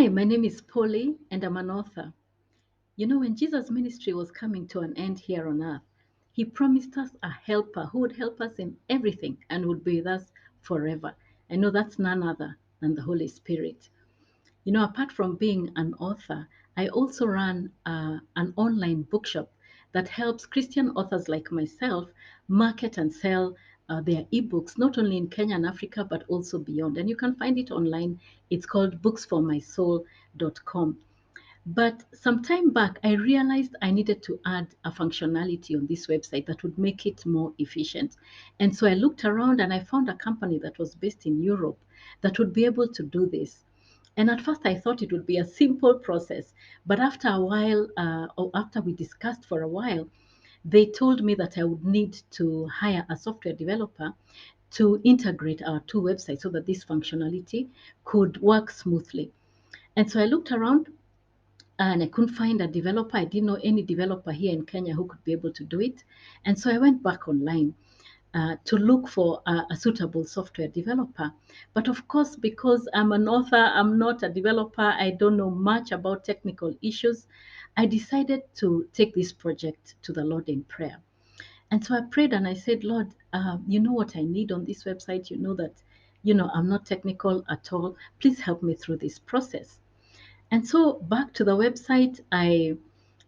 Hi, my name is Paulie, and I'm an author. You know, when Jesus' ministry was coming to an end here on earth, he promised us a helper who would help us in everything and would be with us forever. I know that's none other than the Holy Spirit. You know, apart from being an author, I also run an online bookshop that helps Christian authors like myself market and sell their ebooks, not only in Kenya and Africa, but also beyond. And you can find it online. It's called booksformysoul.com. But some time back, I realized I needed to add a functionality on this website that would make it more efficient. And so I looked around and I found a company that was based in Europe that would be able to do this. And at first, I thought it would be a simple process. But after a while, or after we discussed for a while, they told me that I would need to hire a software developer to integrate our two websites so that this functionality could work smoothly. And so I looked around and I couldn't find a developer. I didn't know any developer here in Kenya who could be able to do it. And so I went back online to look for a suitable software developer. But of course, because I'm an author, I'm not a developer, I don't know much about technical issues, I decided to take this project to the Lord in prayer. And so I prayed and I said, Lord, you know what I need on this website. You know that, I'm not technical at all. Please help me through this process. And so back to the website, I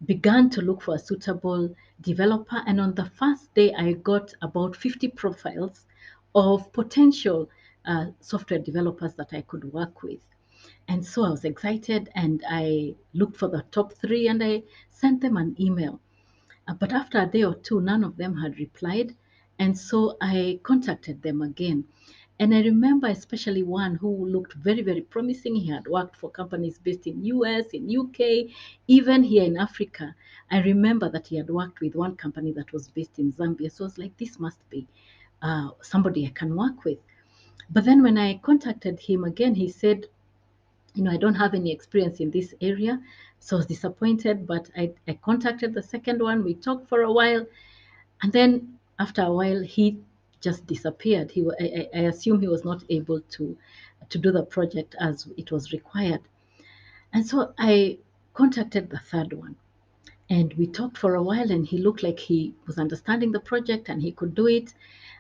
began to look for a suitable developer. And on the first day, I got about 50 profiles of potential software developers that I could work with. And so I was excited and I looked for the top three and I sent them an email. But after a day or two, none of them had replied. And so I contacted them again. And I remember especially one who looked very, very promising. He had worked for companies based in US, in UK, even here in Africa. I remember that he had worked with one company that was based in Zambia. So I was like, this must be somebody I can work with. But then when I contacted him again, he said, I don't have any experience in this area. So I was disappointed, but I contacted the second one. We talked for a while. And then after a while, he just disappeared. I assume he was not able to do the project as it was required. And so I contacted the third one. And we talked for a while, and he looked like he was understanding the project and he could do it.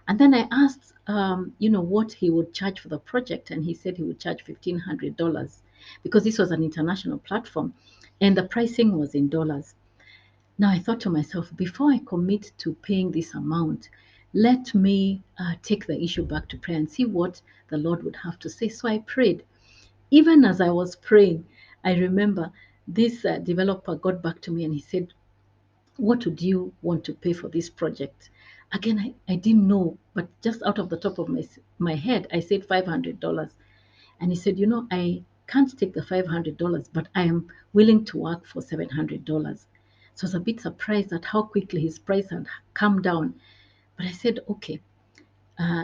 And then I asked, what he would charge for the project, and he said he would charge $1,500 because this was an international platform, and the pricing was in dollars. Now I thought to myself, before I commit to paying this amount, let me take the issue back to prayer and see what the Lord would have to say. So I prayed. Even as I was praying, I remember this developer got back to me and he said, what would you want to pay for this project? Again, I didn't know, but just out of the top of my head, I said $500. And he said, I can't take the $500, but I am willing to work for $700. So I was a bit surprised at how quickly his price had come down. But I said, okay,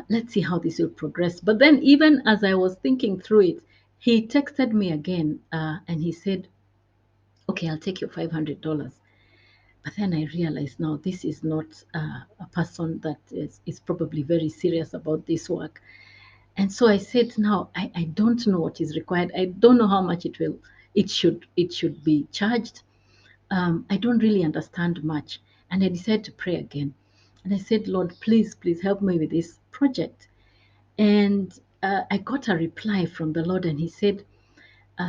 let's see how this will progress. But then, even as I was thinking through it, he texted me again and he said, okay, I'll take your $500. But then I realized now this is not a person that is probably very serious about this work. And so I said, now I don't know what is required. I don't know how much it should be charged. I don't really understand much. And I decided to pray again. And I said, Lord, please help me with this project. And I got a reply from the Lord, and He said,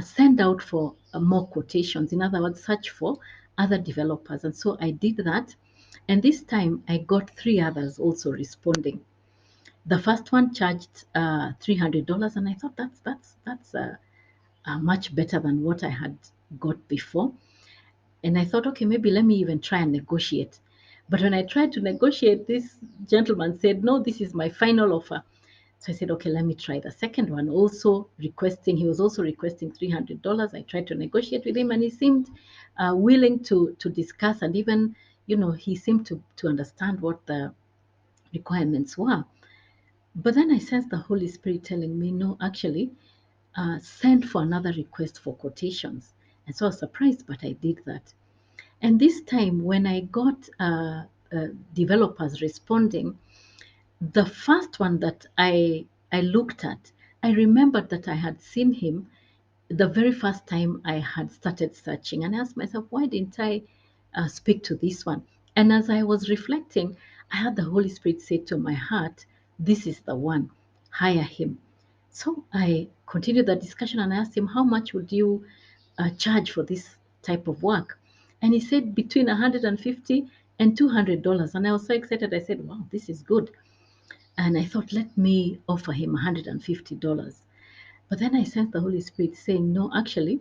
send out for more quotations. In other words, search for other developers. And so I did that. And this time I got three others also responding. The first one charged $300, and I thought that's much better than what I had got before. And I thought, okay, maybe let me even try and negotiate. But when I tried to negotiate, this gentleman said, no, this is my final offer. So I said, okay, let me try the second one. He was also requesting $300. I tried to negotiate with him and he seemed willing to discuss, and even, he seemed to understand what the requirements were. But then I sensed the Holy Spirit telling me, no, actually, send for another request for quotations. And so I was surprised, but I did that. And this time, when I got developers responding, the first one that I looked at, I remembered that I had seen him the very first time I had started searching, and I asked myself, why didn't I speak to this one? And as I was reflecting, I had the Holy Spirit say to my heart, this is the one, hire him. So I continued the discussion and I asked him, how much would you charge for this type of work? And he said between 150 and $200. And I was so excited. I said, wow, this is good. And I thought, let me offer him $150. But then I sensed the Holy Spirit saying, no, actually,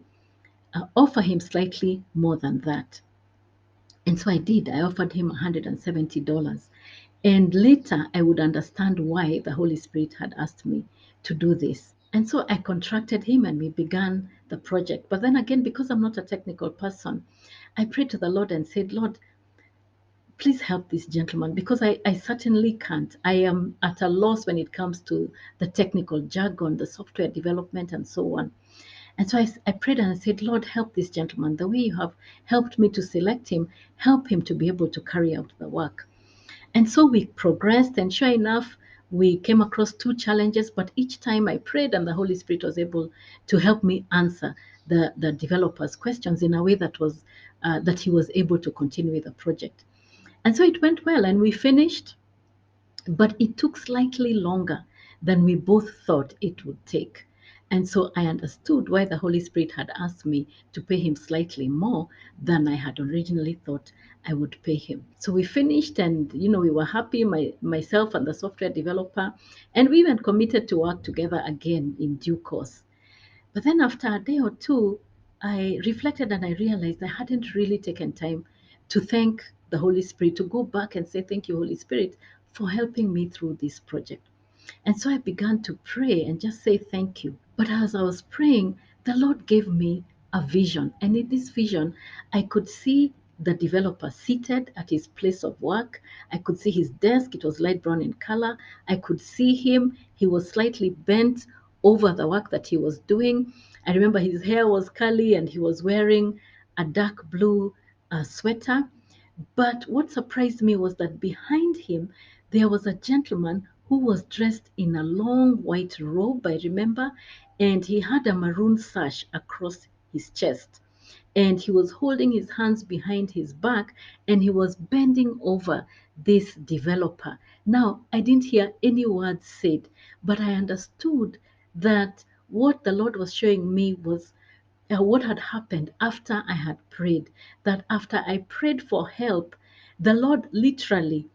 offer him slightly more than that. And so I did. I offered him $170. And later I would understand why the Holy Spirit had asked me to do this. And so I contracted him and we began the project. But then again, because I'm not a technical person, I prayed to the Lord and said, Lord, please help this gentleman because I certainly can't. I am at a loss when it comes to the technical jargon, the software development, and so on. And so I prayed and I said, Lord, help this gentleman. The way you have helped me to select him, help him to be able to carry out the work. And so we progressed, and sure enough, we came across two challenges, but each time I prayed, and the Holy Spirit was able to help me answer the developer's questions in a way that he was able to continue with the project. And so it went well, and we finished, but it took slightly longer than we both thought it would take. And so I understood why the Holy Spirit had asked me to pay him slightly more than I had originally thought I would pay him. So we finished and we were happy, myself and the software developer, and we even committed to work together again in due course. But then after a day or two, I reflected and I realized I hadn't really taken time to thank the Holy Spirit, to go back and say, thank you, Holy Spirit, for helping me through this project. And so I began to pray and just say thank you. But as I was praying, the Lord gave me a vision. And in this vision, I could see the developer seated at his place of work. I could see his desk, it was light brown in color. I could see him, he was slightly bent over the work that he was doing. I remember his hair was curly and he was wearing a dark blue sweater. But what surprised me was that behind him, there was a gentleman who was dressed in a long white robe, I remember, and he had a maroon sash across his chest. And he was holding his hands behind his back and he was bending over this developer. Now, I didn't hear any words said, but I understood that what the Lord was showing me was what had happened after I had prayed. That after I prayed for help, the Lord literally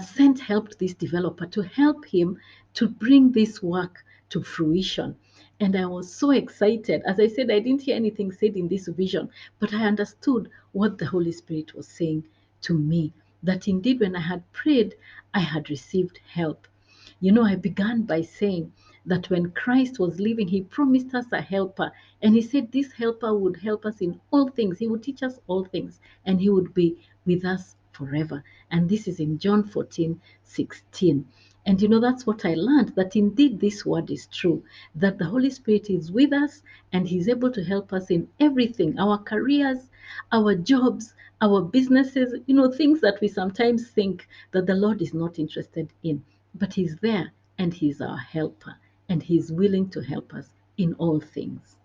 sent help to this developer to help him to bring this work to fruition. And I was so excited. As I said, I didn't hear anything said in this vision, but I understood what the Holy Spirit was saying to me. That indeed, when I had prayed, I had received help. I began by saying that when Christ was living, he promised us a helper. And he said this helper would help us in all things. He would teach us all things, and he would be with us forever. And this is in John 14:16. And that's what I learned, that indeed this word is true, that the Holy Spirit is with us and he's able to help us in everything, our careers, our jobs, our businesses, things that we sometimes think that the Lord is not interested in. But he's there and he's our helper and he's willing to help us in all things.